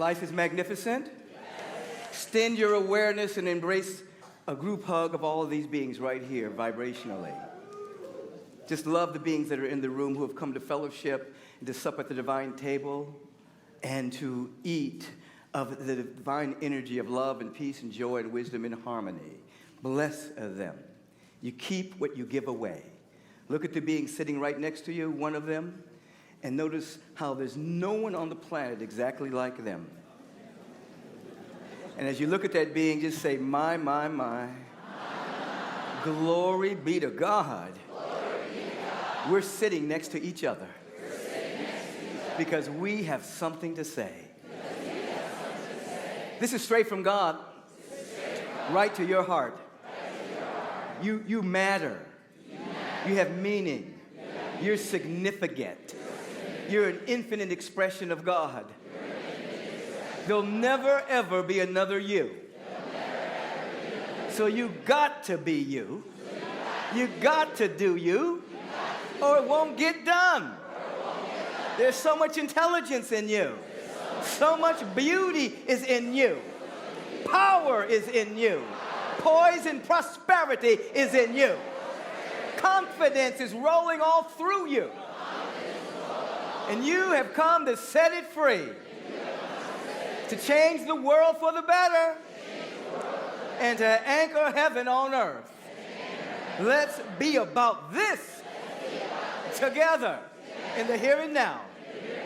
Life is magnificent. Extend your awareness and embrace a group hug of all of these beings right here, vibrationally. Just love the beings that are in the room who have come to fellowship and to sup at the divine table and to eat of the divine energy of love and peace and joy and wisdom and harmony. Bless them. You keep what you give away. Look at the being sitting right next to you, one of them, and notice how there's no one on the planet exactly like them. And as you look at that being, just say, my. Glory be to God. We're sitting next to each other because we have something to say. This is straight from God, right to your heart. You matter. You have meaning. You're significant. You're an infinite expression of God. There'll never, ever be another you. So you got to be you. You got to do you, or it won't get done. There's so much intelligence in you. So much beauty is in you. Power is in you. Poise and prosperity is in you. Confidence is rolling all through you. And you have come to set it free. To change the world for the better. And to anchor heaven on earth. Let's be about this together in the here and now.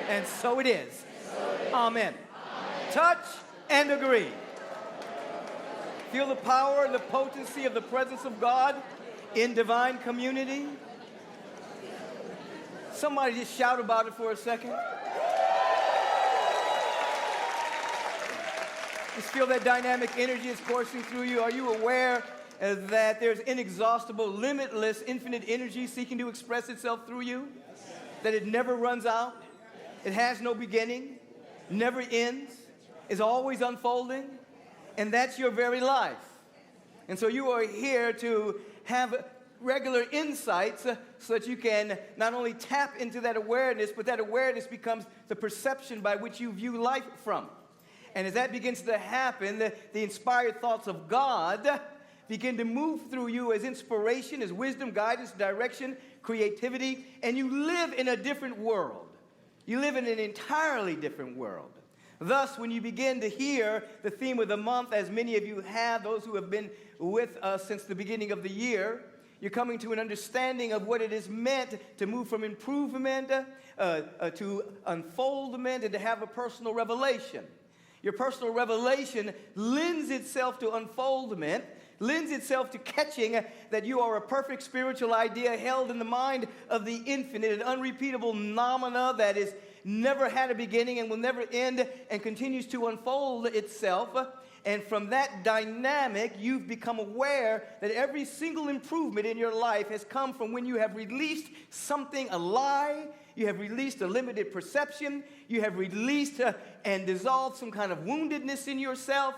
And so it is. Amen. Touch and agree. Feel the power and the potency of the presence of God in divine community. Somebody just shout about it for a second. Just feel that dynamic energy is coursing through you. Are you aware that there's inexhaustible, limitless, infinite energy seeking to express itself through you? That it never runs out? It has no beginning, never ends, is always unfolding, and that's your very life. And so you are here to have regular insights so that you can not only tap into that awareness, but that awareness becomes the perception by which you view life from. And as that begins to happen, the inspired thoughts of God begin to move through you as inspiration, as wisdom, guidance, direction, creativity, and you live in a different world. You live in an entirely different world. Thus, when you begin to hear the theme of the month, as many of you have, those who have been with us since the beginning of the year, you're coming to an understanding of what it is meant to move from improvement to unfoldment and to have a personal revelation. Your personal revelation lends itself to unfoldment, lends itself to catching that you are a perfect spiritual idea held in the mind of the infinite, an unrepeatable phenomena that is never had a beginning and will never end and continues to unfold itself. And from that dynamic, you've become aware that every single improvement in your life has come from when you have released something, a lie, you have released a limited perception, you have released and dissolved some kind of woundedness in yourself.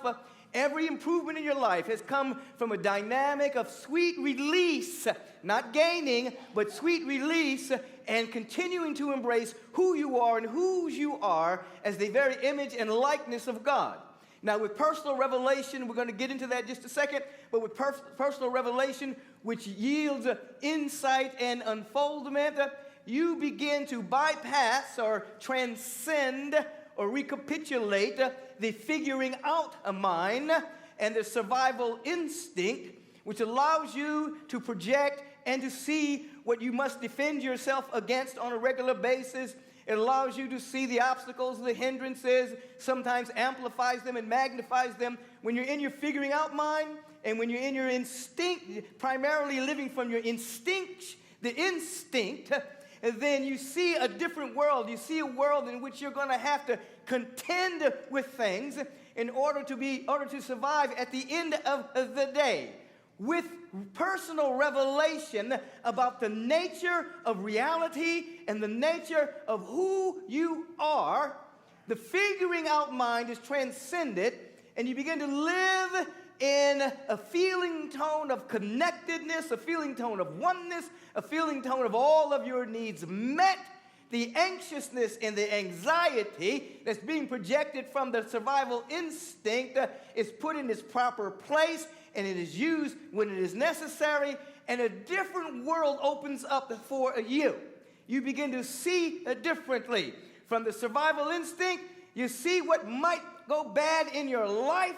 Every improvement in your life has come from a dynamic of sweet release, not gaining, but sweet release, and continuing to embrace who you are and whose you are as the very image and likeness of God. Now, with personal revelation, we're going to get into that in just a second, but with personal revelation, which yields insight and unfoldment, you begin to bypass or transcend or recapitulate the figuring out of mind and the survival instinct, which allows you to project and to see what you must defend yourself against on a regular basis. It allows you to see the obstacles, the hindrances, sometimes amplifies them and magnifies them. When you're in your figuring out mind and when you're in your instinct, primarily living from your instinct, then you see a different world. You see a world in which you're going to have to contend with things in order to survive at the end of the day. With personal revelation about the nature of reality and the nature of who you are, the figuring out mind is transcended, and you begin to live in a feeling tone of connectedness, a feeling tone of oneness, a feeling tone of all of your needs met, the anxiousness and the anxiety that's being projected from the survival instinct is put in its proper place, and it is used when it is necessary, and a different world opens up for you. You begin to see differently. From the survival instinct, you see what might go bad in your life.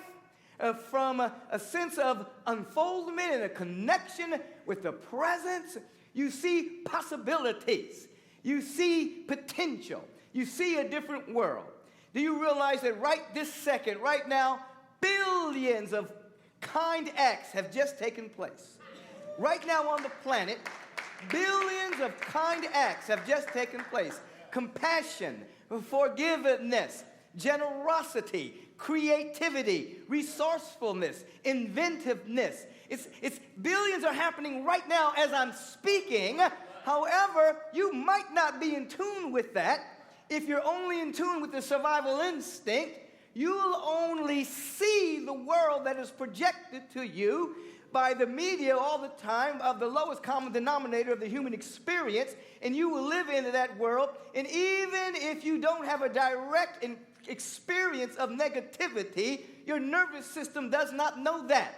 From a sense of unfoldment and a connection with the presence, you see possibilities. You see potential. You see a different world. Do you realize that right this second, right now, billions of kind acts have just taken place? Right now on the planet, billions of kind acts have just taken place. Compassion, forgiveness, generosity, creativity, resourcefulness, inventiveness. It's billions are happening right now as I'm speaking. However, you might not be in tune with that. If you're only in tune with the survival instinct, you'll only see the world that is projected to you by the media all the time of the lowest common denominator of the human experience, and you will live into that world. And even if you don't have a direct experience of negativity, your nervous system does not know that.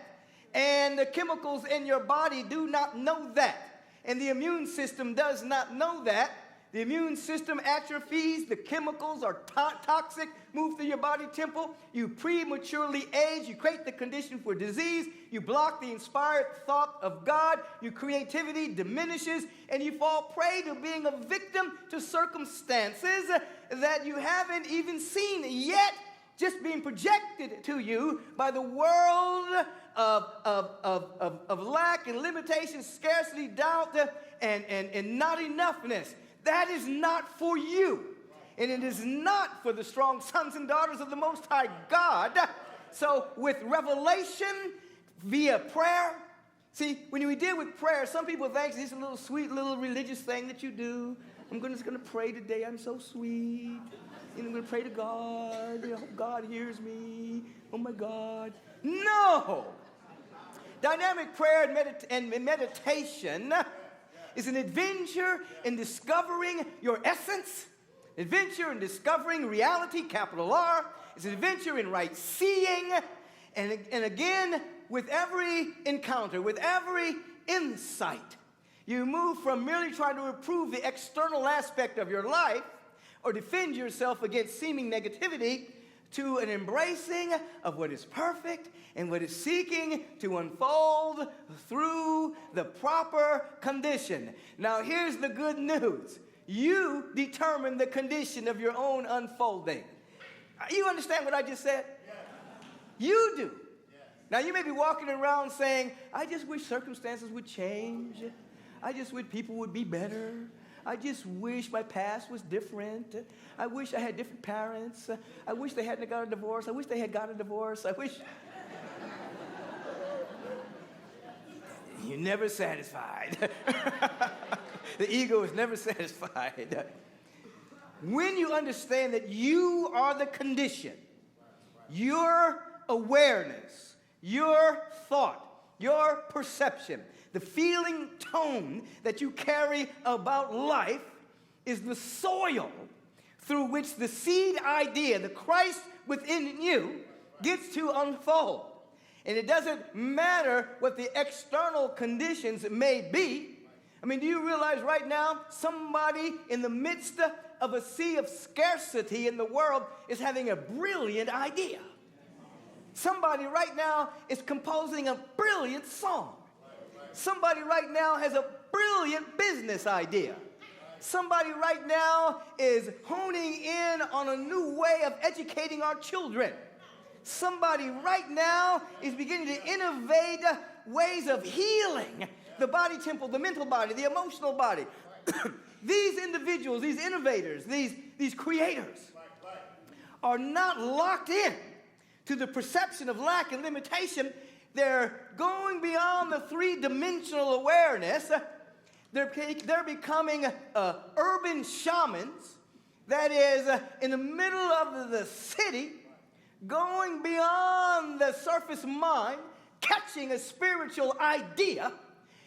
And the chemicals in your body do not know that. And the immune system does not know that. The immune system atrophies, the chemicals are toxic, move through your body temple, you prematurely age, you create the condition for disease, you block the inspired thought of God, your creativity diminishes, and you fall prey to being a victim to circumstances that you haven't even seen yet, just being projected to you by the world of lack and limitation, scarcity, doubt, and not enoughness. That is not for you. And it is not for the strong sons and daughters of the Most High God. So with revelation via prayer, see, when we deal with prayer, some people think it's a little sweet little religious thing that you do. I'm just going to pray today. I'm so sweet. And I'm going to pray to God. I hope God hears me. Oh, my God. No. Dynamic prayer and meditation is an adventure in discovering your essence, adventure in discovering reality, capital R. It's an adventure in right seeing. And again, with every encounter, with every insight, you move from merely trying to improve the external aspect of your life or defend yourself against seeming negativity to an embracing of what is perfect and what is seeking to unfold through the proper condition. Now, here's the good news. You determine the condition of your own unfolding. You understand what I just said? Yes. You do. Yes. Now, you may be walking around saying, I just wish circumstances would change. I just wish people would be better. I just wish my past was different. I wish I had different parents. I wish they hadn't got a divorce. I wish they had got a divorce. I wish... You're never satisfied. The ego is never satisfied. When you understand that you are the condition, your awareness, your thought, your perception, the feeling tone that you carry about life is the soil through which the seed idea, the Christ within you, gets to unfold. And it doesn't matter what the external conditions may be. I mean, do you realize right now somebody in the midst of a sea of scarcity in the world is having a brilliant idea? Somebody right now is composing a brilliant song. Somebody right now has a brilliant business idea. Somebody right now is honing in on a new way of educating our children. Somebody right now is beginning to innovate ways of healing the body temple, the mental body, the emotional body. These individuals, these innovators, these creators are not locked in to the perception of lack and limitation. They're going beyond the three-dimensional awareness. They're becoming urban shamans, that is, in the middle of the city, going beyond the surface mind, catching a spiritual idea,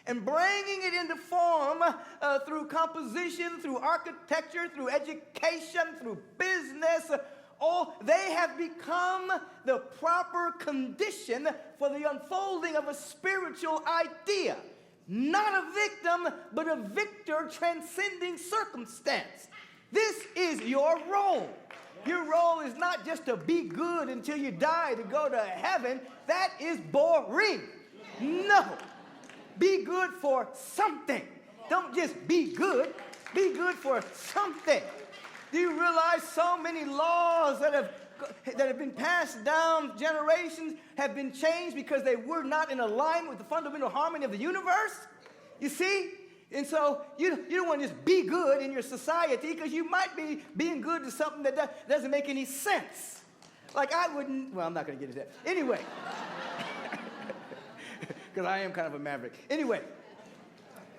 and bringing it into form through composition, through architecture, through education, through business. They have become the proper condition for the unfolding of a spiritual idea. Not a victim, but a victor transcending circumstance. This is your role. Your role is not just to be good until you die to go to heaven. That is boring. No. Be good for something. Don't just be good. Be good for something. Do you realize so many laws that have been passed down generations have been changed because they were not in alignment with the fundamental harmony of the universe? You see? And so you don't want to just be good in your society, because you might be being good to something that doesn't make any sense. Like I'm not going to get into that. Anyway, because I am kind of a maverick. Anyway,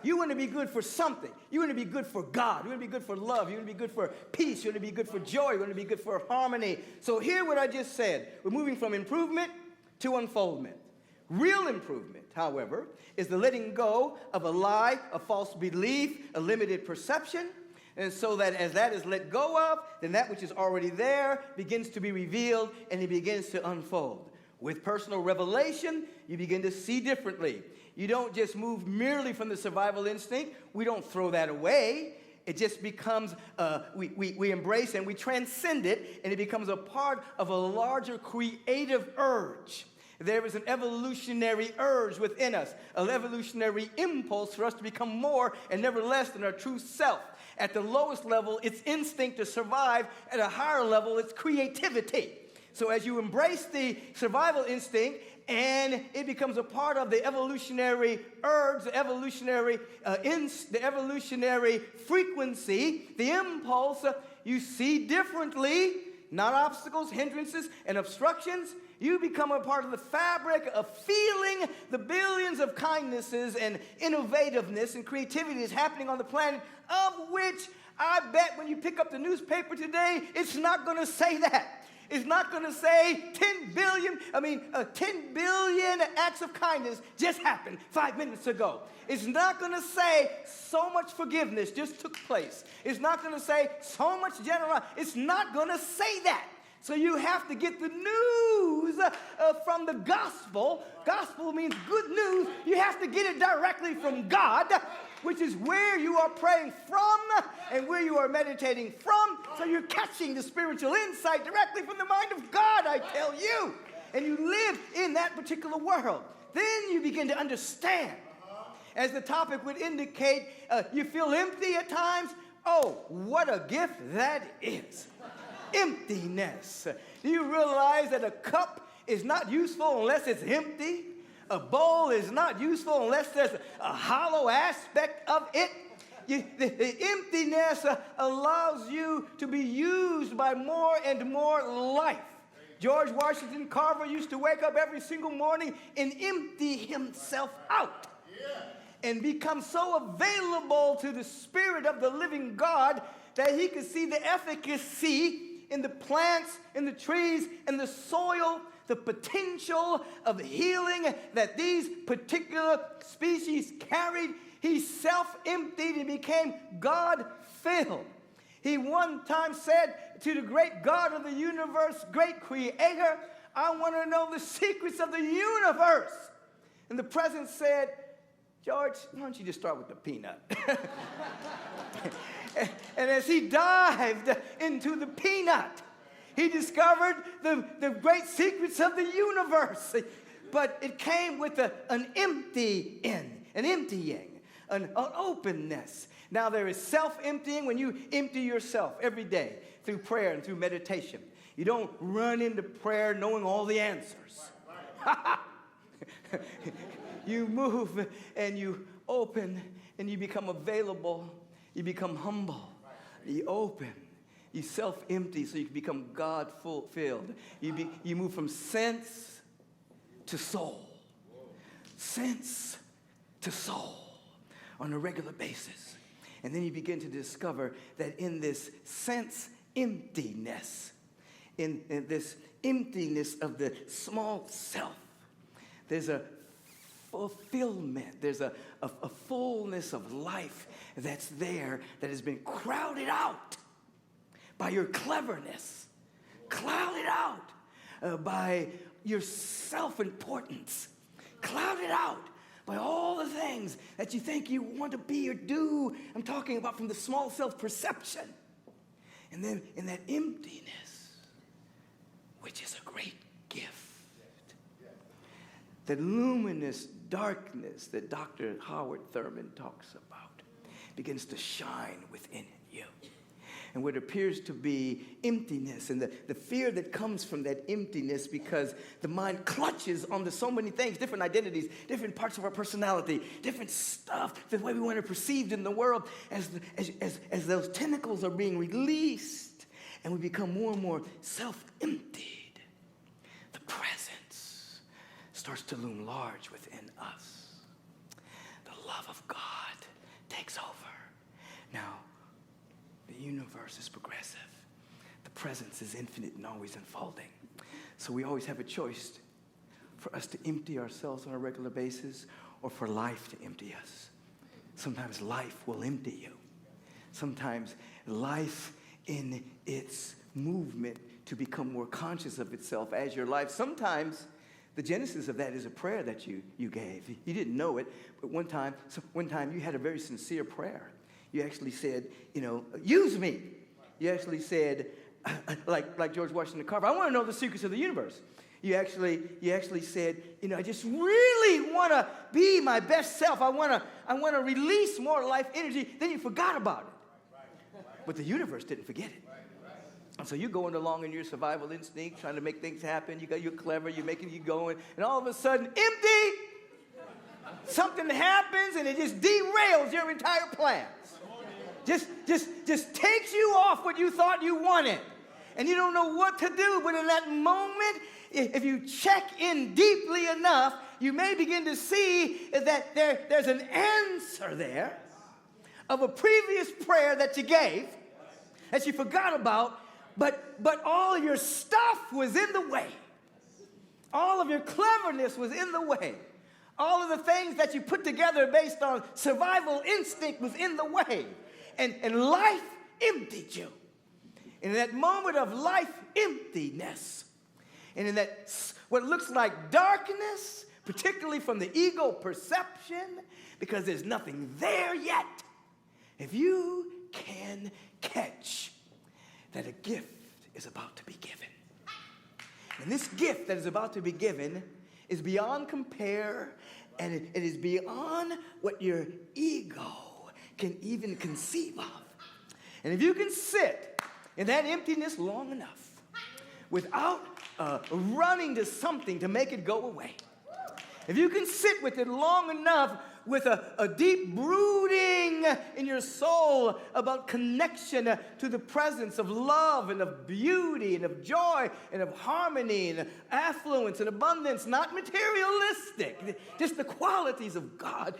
you want to be good for something. You want to be good for God. You want to be good for love. You want to be good for peace. You want to be good for joy. You want to be good for harmony. So hear what I just said. We're moving from improvement to unfoldment. Real improvement, however, is the letting go of a lie, a false belief, a limited perception. And so that as that is let go of, then that which is already there begins to be revealed, and it begins to unfold. With personal revelation, you begin to see differently. You don't just move merely from the survival instinct. We don't throw that away. It just becomes, we embrace and we transcend it, and it becomes a part of a larger creative urge. There is an evolutionary urge within us, an evolutionary impulse for us to become more and never less than our true self. At the lowest level, it's instinct to survive. At a higher level, it's creativity. So as you embrace the survival instinct, and it becomes a part of the evolutionary urge, the evolutionary frequency, the impulse, you see differently, not obstacles, hindrances, and obstructions. You become a part of the fabric of feeling the billions of kindnesses and innovativeness and creativity that's happening on the planet, of which I bet when you pick up the newspaper today, it's not going to say that. It's not going to say 10 billion acts of kindness just happened 5 minutes ago. It's not going to say so much forgiveness just took place. It's not going to say so much generosity. It's not going to say that. So you have to get the news from the gospel. Gospel means good news. You have to get it directly from God, which is where you are praying from and where you are meditating from. So you're catching the spiritual insight directly from the mind of God, I tell you. And you live in that particular world. Then you begin to understand. As the topic would indicate, you feel empty at times. Oh, what a gift that is. Emptiness. Do you realize that a cup is not useful unless it's empty? A bowl is not useful unless there's a hollow aspect of it. The emptiness allows you to be used by more and more life. George Washington Carver used to wake up every single morning and empty himself out and become so available to the Spirit of the living God that he could see the efficacy in the plants, in the trees, in the soil, the potential of healing that these particular species carried. He self-emptied and became God-filled. He one time said to the great God of the universe, great creator, I want to know the secrets of the universe. And the president said, George, why don't you just start with the peanut? And as he dived into the peanut, he discovered the great secrets of the universe. But it came with an emptying, an openness. Now there is self-emptying when you empty yourself every day through prayer and through meditation. You don't run into prayer knowing all the answers. You move and you open and you become available. You become humble. You open. You self-empty so you can become God-filled. You move from sense to soul. Sense to soul on a regular basis. And then you begin to discover that in this sense emptiness, in this emptiness of the small self, there's a fulfillment. There's a fullness of life that's there that has been crowded out by your cleverness, clouded out by your self-importance, clouded out by all the things that you think you want to be or do. I'm talking about from the small self-perception. And then in that emptiness, which is a great gift. That luminous darkness that Dr. Howard Thurman talks about begins to shine within you. And what appears to be emptiness and the fear that comes from that emptiness, because the mind clutches onto so many things, different identities, different parts of our personality, different stuff, the way we want to be perceived in the world, as those tentacles are being released and we become more and more self-emptied, the presence starts to loom large within us. The love of God takes over. Now, the universe is progressive. The presence is infinite and always unfolding. So we always have a choice for us to empty ourselves on a regular basis or for life to empty us. Sometimes life will empty you. Sometimes life in its movement to become more conscious of itself as your life. Sometimes the genesis of that is a prayer that you gave. You didn't know it, but one time you had a very sincere prayer. You actually said, use me. You actually said, like George Washington Carver, I want to know the secrets of the universe. You actually said, I just really want to be my best self. I want to release more life energy. Then you forgot about it. But the universe didn't forget it. And so you're going along in your survival instinct, trying to make things happen. You're clever, you're going, and all of a sudden, empty. Something happens and it just derails your entire plans. Just takes you off what you thought you wanted. And you don't know what to do. But in that moment, if you check in deeply enough, you may begin to see that there's an answer there of a previous prayer that you gave, that you forgot about, but all of your stuff was in the way. All of your cleverness was in the way. All of the things that you put together based on survival instinct was in the way. And life emptied you. And in that moment of life emptiness, and in that what looks like darkness, particularly from the ego perception, because there's nothing there yet, if you can catch that a gift is about to be given. And this gift that is about to be given is beyond compare, and it is beyond what your ego can even conceive of. And if you can sit in that emptiness long enough without running to something to make it go away, if you can sit with it long enough with a deep brooding in your soul about connection to the presence of love and of beauty and of joy and of harmony and affluence and abundance, not materialistic, just the qualities of God.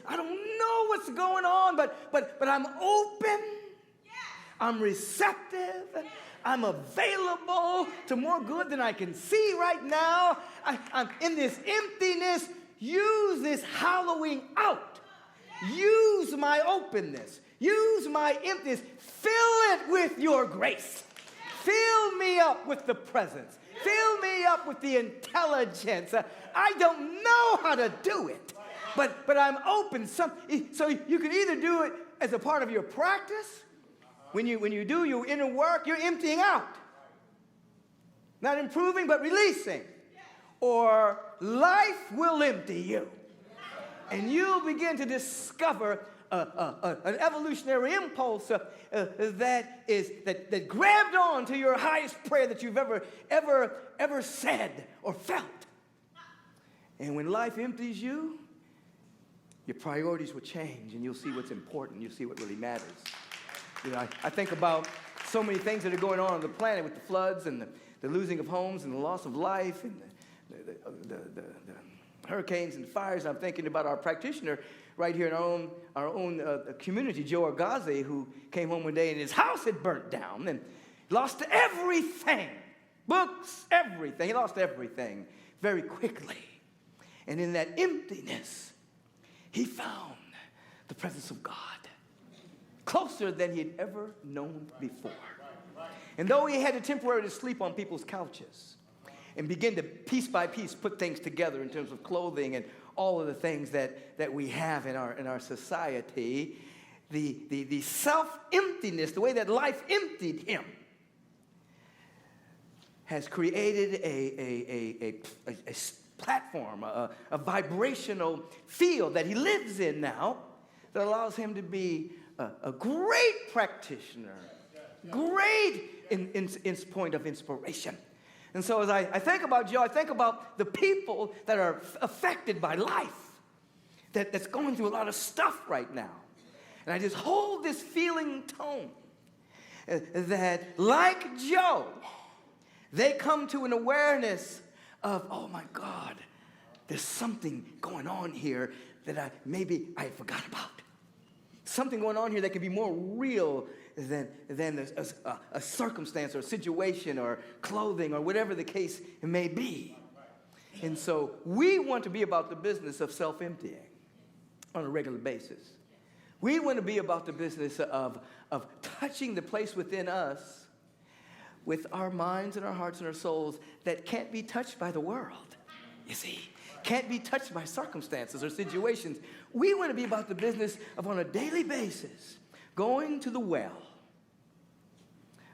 I don't know what's going on, but I'm open, I'm receptive, I'm available to more good than I can see right now. I'm in this emptiness. Use this hollowing out. Use my openness. Use my emptiness. Fill it with your grace. Fill me up with the presence. Fill me up with the intelligence. I don't know how to do it, but I'm open. So you can either do it as a part of your practice. When you do your inner work, you're emptying out. Not improving, but releasing. Or life will empty you. And you'll begin to discover an evolutionary impulse that grabbed on to your highest prayer that you've ever said or felt. And when life empties you, your priorities will change, and you'll see what's important. You'll see what really matters. I think about so many things that are going on the planet with the floods and the losing of homes and the loss of life and the hurricanes and fires. I'm thinking about our practitioner right here in our own community, Joe Agape, who came home one day and his house had burnt down and lost everything, books, everything. He lost everything very quickly. And in that emptiness, he found the presence of God, closer than he had ever known before. And though he had to temporarily sleep on people's couches and begin to piece by piece put things together in terms of clothing and all of the things that we have in our society, the self-emptiness, the way that life emptied him, has created a platform, a vibrational field that he lives in now that allows him to be a great practitioner, great in point of inspiration. And so as I think about Joe, I think about the people that are affected by life, that's going through a lot of stuff right now. And I just hold this feeling tone that, like Joe, they come to an awareness of, oh my God, there's something going on here that maybe I forgot about. Something going on here that can be more real than a circumstance or a situation or clothing or whatever the case may be. And so we want to be about the business of self-emptying on a regular basis. We want to be about the business of touching the place within us with our minds and our hearts and our souls that can't be touched by the world, you see, can't be touched by circumstances or situations. We want to be about the business of, on a daily basis, going to the well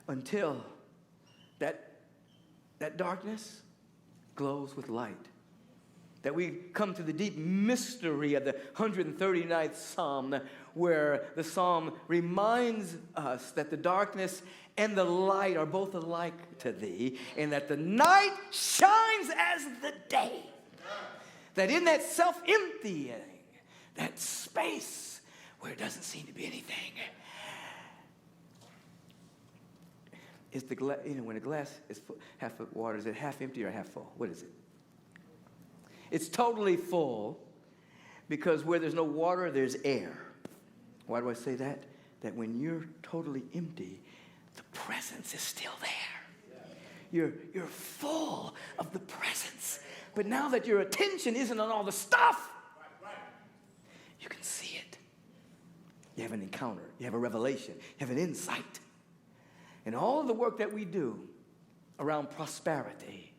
until that darkness glows with light. That we come to the deep mystery of the 139th Psalm, where the Psalm reminds us that the darkness and the light are both alike to thee, and that the night shines as the day. That in that self-emptying, that space where it doesn't seem to be anything, is the glass. You know, when a glass is half of water, is it half empty or half full? What is it? It's totally full, because where there's no water, there's air. Why do I say that? That when you're totally empty, the presence is still there. You're full of the presence. But now that your attention isn't on all the stuff, you can see it. You have an encounter. You have a revelation. You have an insight. And all of the work that we do around prosperity,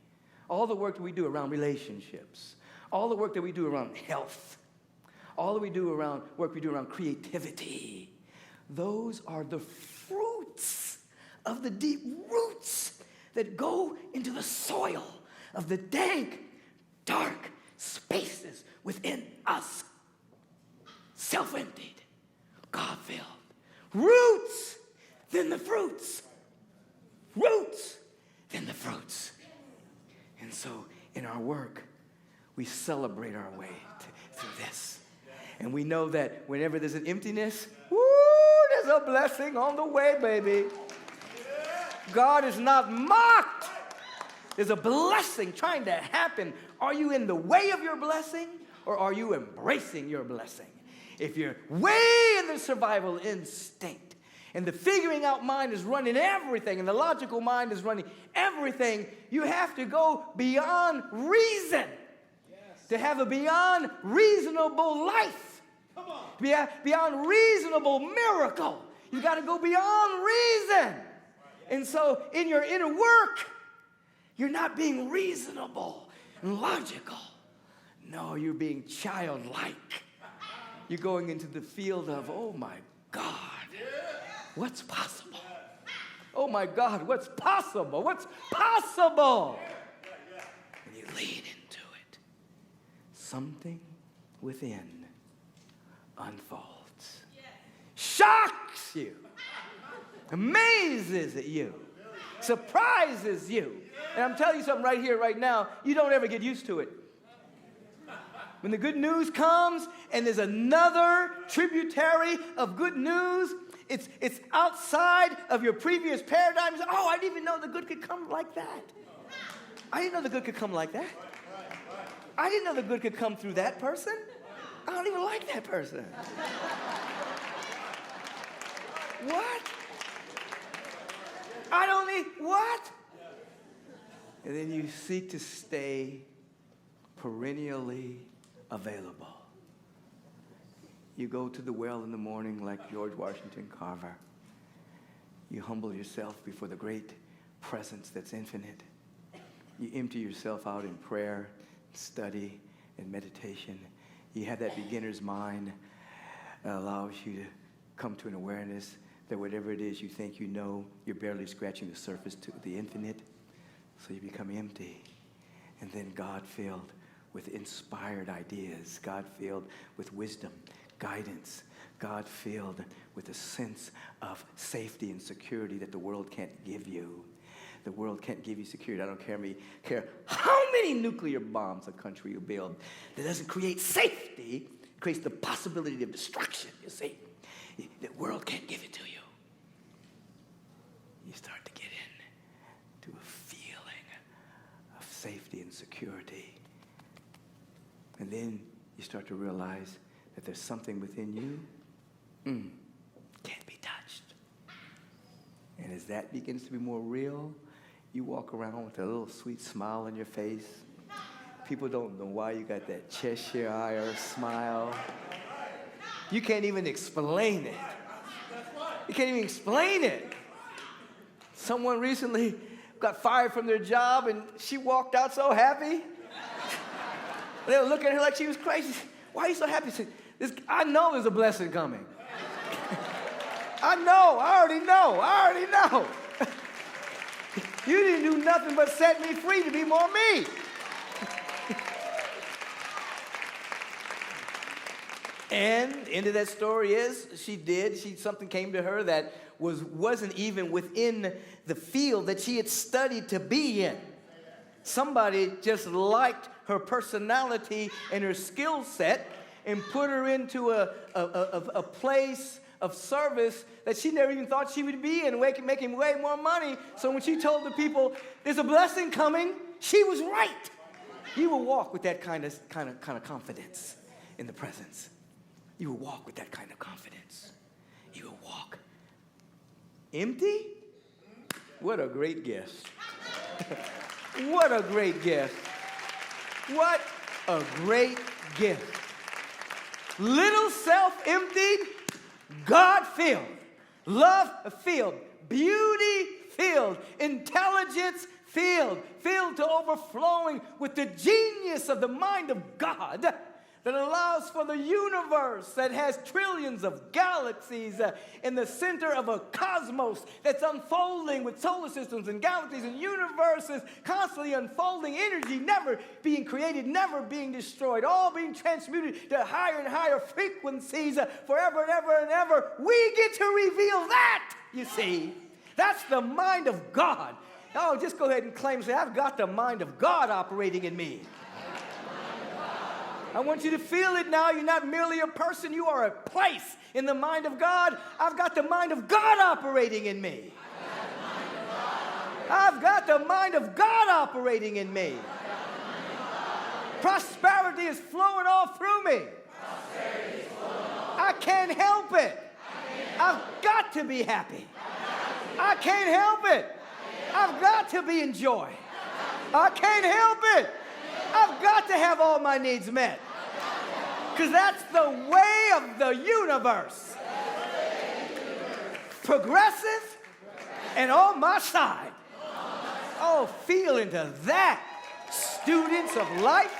all the work that we do around relationships, all the work that we do around health, all that we do around work we do around creativity, those are the fruits of the deep roots that go into the soil of the dank, dark spaces within us. Self-emptied, God-filled. Roots, then the fruits. Roots, then the fruits. And so in our work, we celebrate our way through this. And we know that whenever there's an emptiness, woo, there's a blessing on the way, baby. God is not mocked. There's a blessing trying to happen. Are you in the way of your blessing, or are you embracing your blessing? If you're way in the survival instinct, and the figuring out mind is running everything, and the logical mind is running everything, you have to go beyond reason to have a beyond reasonable life. Come on. Beyond reasonable miracle. You got to go beyond reason. And so in your inner work, you're not being reasonable and logical. No, you're being childlike. You're going into the field of, oh my God, what's possible? Oh my God, what's possible? What's possible? And you lean into it. Something within unfolds. Shocks you. Amazes you. Surprises you. And I'm telling you something right here, right now, you don't ever get used to it. When the good news comes and there's another tributary of good news, it's outside of your previous paradigms. Oh, I didn't even know the good could come like that. I didn't know the good could come like that. I didn't know the good could come through that person. I don't even like that person. What? I don't need, what? And then you seek to stay perennially available. You go to the well in the morning like George Washington Carver. You humble yourself before the great presence that's infinite. You empty yourself out in prayer, study, and meditation. You have that beginner's mind that allows you to come to an awareness that whatever it is you think you know, you're barely scratching the surface to the infinite. So you become empty. And then God-filled with inspired ideas, God-filled with wisdom, guidance, God-filled with a sense of safety and security that the world can't give you. The world can't give you security. I don't care how many nuclear bombs a country will build. That doesn't create safety. It creates the possibility of destruction, you see. The world can't give it to you. You start to get into a feeling of safety and security. And then you start to realize that there's something within you can't be touched. And as that begins to be more real, you walk around with a little sweet smile on your face. People don't know why you got that Cheshire smile. You can't even explain it. You can't even explain it. Someone recently got fired from their job, and she walked out so happy. They were looking at her like she was crazy. Why are you so happy? She said, I know there's a blessing coming. I already know. You didn't do nothing but set me free to be more me. And the end of that story is something came to her that wasn't even within the field that she had studied to be in. Somebody just liked her personality and her skill set and put her into a place of service that she never even thought she would be in, making way more money. So when she told the people, there's a blessing coming, she was right. You will walk with that kind of confidence in the presence. You will walk with that kind of confidence. You will walk empty. What a great gift. What a great gift. What a great gift. Little self-emptied, God-filled, love-filled, beauty-filled, intelligence-filled, filled to overflowing with the genius of the mind of God that allows for the universe that has trillions of galaxies in the center of a cosmos that's unfolding with solar systems and galaxies and universes constantly unfolding, energy never being created, never being destroyed, all being transmuted to higher and higher frequencies forever and ever and ever. We get to reveal that, you see. That's the mind of God. Oh, just go ahead and claim, say, I've got the mind of God operating in me. I want you to feel it now. You're not merely a person. You are a place in the mind of God. I've got the mind of God operating in me. I've got the mind of God operating in me. Prosperity is flowing all through me. I can't help it. I've got to be happy. I can't help it. I've got to be in joy. I can't help it. I've got to have all my needs met. Because that's the way of the universe. Progressive and on my side. Oh, feel into that, students of life.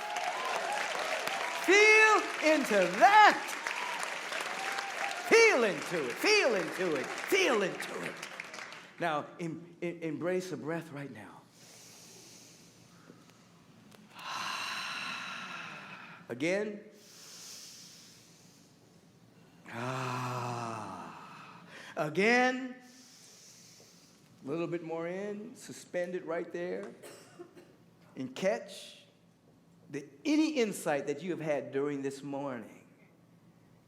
Feel into that. Feel into it. Feel into it. Feel into it. Now, embrace a breath right now. Again. Again. A little bit more in. Suspend it right there. And catch any insight that you have had during this morning.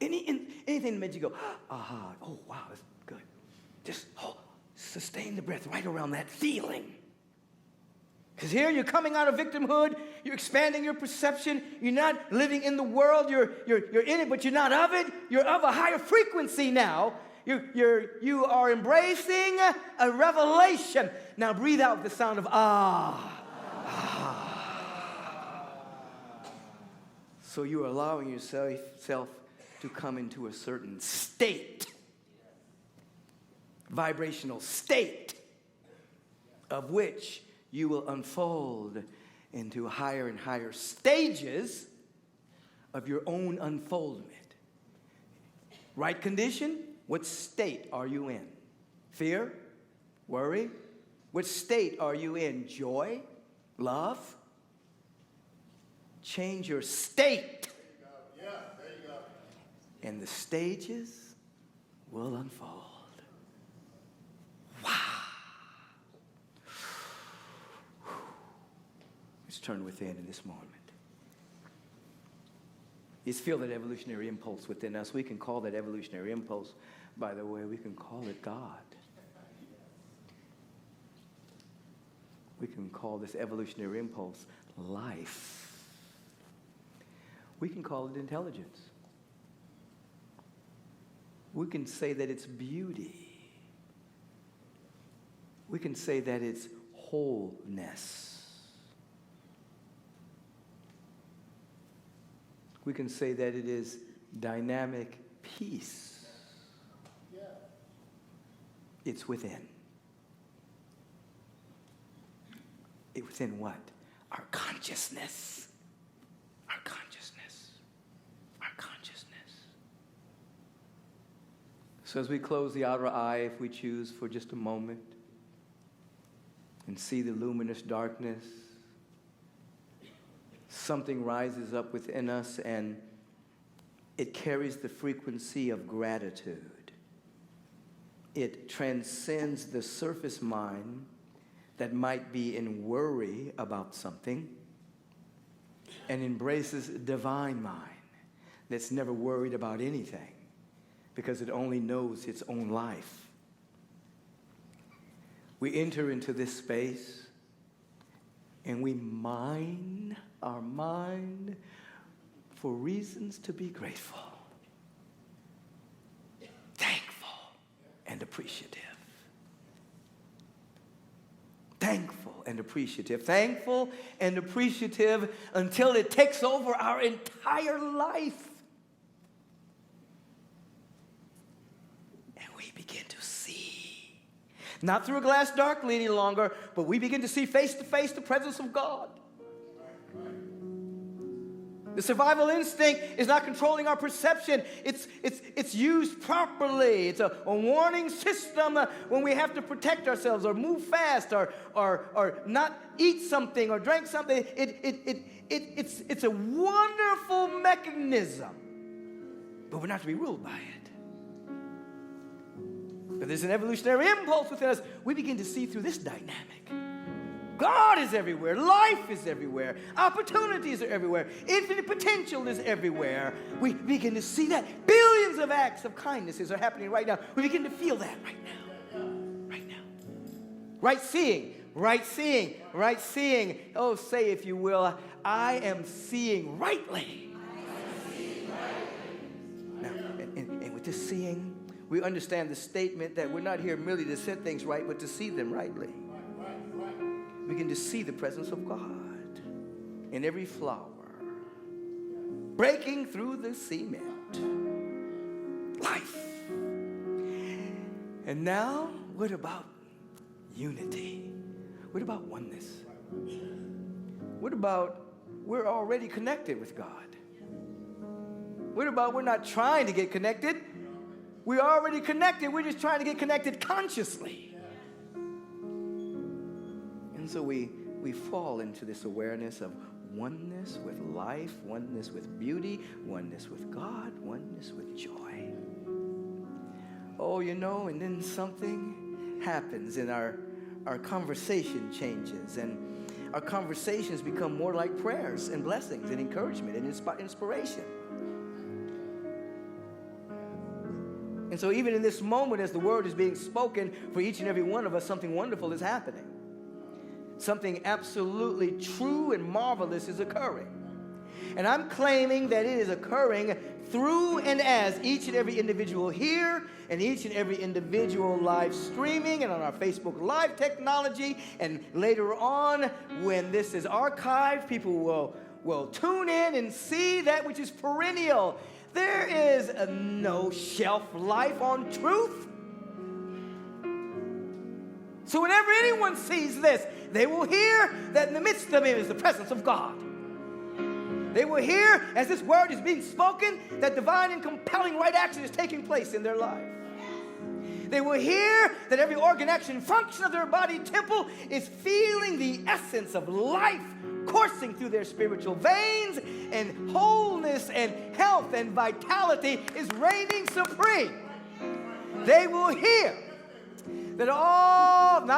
Anything that made you go, aha, oh, wow, that's good. Just sustain the breath right around that feeling. Because here you're coming out of victimhood, you're expanding your perception, you're not living in the world, you're in it, but you're not of it. You're of a higher frequency now. You are embracing a revelation. Now breathe out the sound of ah. So you're allowing yourself to come into a certain state, vibrational state, of which you will unfold into higher and higher stages of your own unfoldment. Right condition? What state are you in? Fear? Worry? What state are you in? Joy? Love? Change your state. Yeah, there you go. And the stages will unfold. Wow. Let's turn within in this moment. You feel that evolutionary impulse within us. We can call that evolutionary impulse, by the way, we can call it God. We can call this evolutionary impulse life. We can call it intelligence. We can say that it's beauty. We can say that it's wholeness. We can say that it is dynamic peace. Yeah. It's within. It's within what? Our consciousness. Our consciousness. Our consciousness. So as we close the outer eye, if we choose for just a moment, and see the luminous darkness, something rises up within us and it carries the frequency of gratitude. It transcends the surface mind that might be in worry about something and embraces divine mind that's never worried about anything because it only knows its own life. We enter into this space and we mine our mind for reasons to be grateful, thankful, and appreciative. Thankful and appreciative. Thankful and appreciative until it takes over our entire life. And we begin to see. Not through a glass darkly any longer, but we begin to see face to face the presence of God. The survival instinct is not controlling our perception. It's used properly. It's a warning system when we have to protect ourselves or move fast or not eat something or drink something. It's a wonderful mechanism, but we're not to be ruled by it. But there's an evolutionary impulse within us. We begin to see through this dynamic. God is everywhere. Life is everywhere. Opportunities are everywhere. Infinite potential is everywhere. We begin to see that. Billions of acts of kindnesses are happening right now. We begin to feel that right now. Right now. Right seeing. Right seeing. Right seeing. Oh, say if you will, I am seeing rightly. Now, and with this seeing, we understand the statement that we're not here merely to set things right, but to see them rightly. We begin to see the presence of God in every flower, breaking through the cement. Life. And now, what about unity? What about oneness? What about we're already connected with God? What about we're not trying to get connected? We're already connected. We're just trying to get connected consciously. And so we fall into this awareness of oneness with life, oneness with beauty, oneness with God, oneness with joy. Oh, you know, and then something happens and our conversation changes and our conversations become more like prayers and blessings and encouragement and inspiration. And so even in this moment, as the word is being spoken for each and every one of us, something wonderful is happening. Something absolutely true and marvelous is occurring. And I'm claiming that it is occurring through and as each and every individual here and each and every individual live streaming and on our Facebook Live technology. And later on, when this is archived, people will tune in and see that which is perennial. There is no shelf life on truth. So whenever anyone sees this, they will hear that in the midst of it is the presence of God. They will hear, as this word is being spoken, that divine and compelling right action is taking place in their life. They will hear that every organ, action, function of their body temple is feeling the essence of life coursing through their spiritual veins, and wholeness and health and vitality is reigning supreme. They will hear that all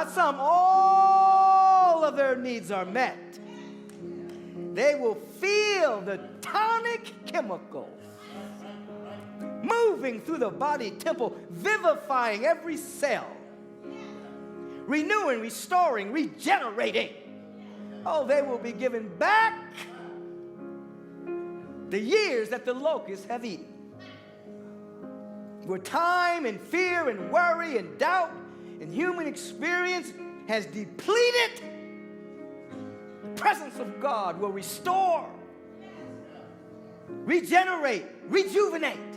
of their needs are met. They will feel the tonic chemicals moving through the body temple, vivifying every cell, renewing, restoring, regenerating. Oh, they will be given back the years that the locusts have eaten. Where time and fear and worry and doubt and human experience has depleted, the presence of God will restore, regenerate, rejuvenate,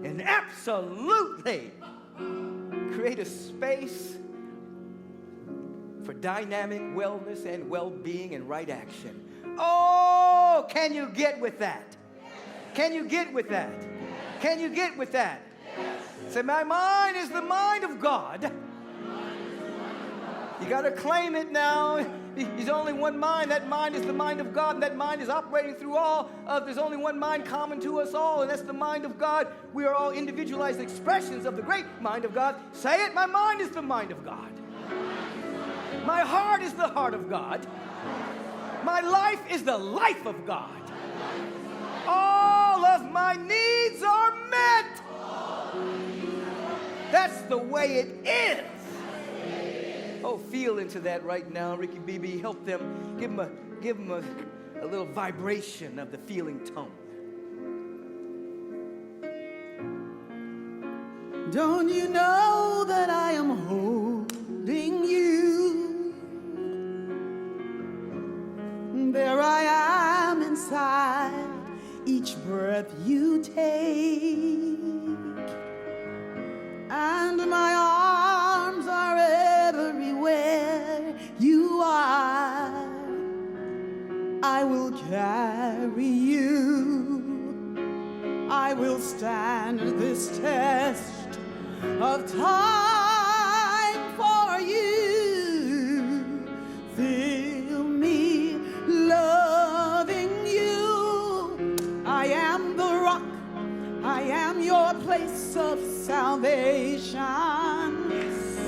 and absolutely create a space for dynamic wellness and well-being and right action. Oh, can you get with that? Can you get with that? Can you get with that? Say, my mind is the mind of God. You got to claim it now. There's only one mind. That mind is the mind of God, and that mind is operating through all. There's only one mind common to us all, and that's the mind of God. We are all individualized expressions of the great mind of God. Say it, my mind is the mind of God. My heart is the heart of God. My life is the life of God. All of my needs are met. That's the way it is. Oh, feel into that right now, Ricky BB. Help them. Give them a little vibration of the feeling tone. Don't you know that I am holding you? There I am inside each breath you take, and my arms are everywhere you are. I will carry you. I will stand this test of time for you. Feel me loving you. I am the rock. I am your place of salvation.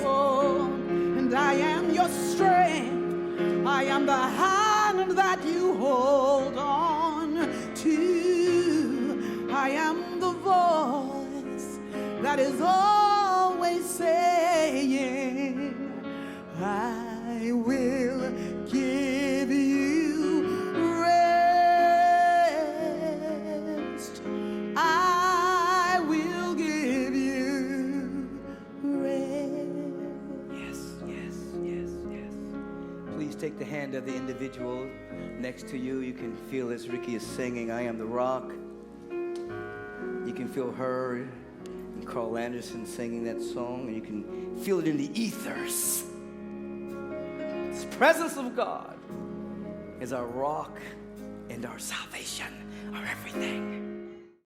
Oh, and I am your strength. I am the hand that you hold on to. I am the voice that is always saying, I will give you rest. I will give you rest. Yes. Please take the hand of the individual next to you. You can feel as Ricky is singing, I am the rock. You can feel her and Carl Anderson singing that song, and you can feel it in the ethers. This presence of God is our rock and our salvation, our everything.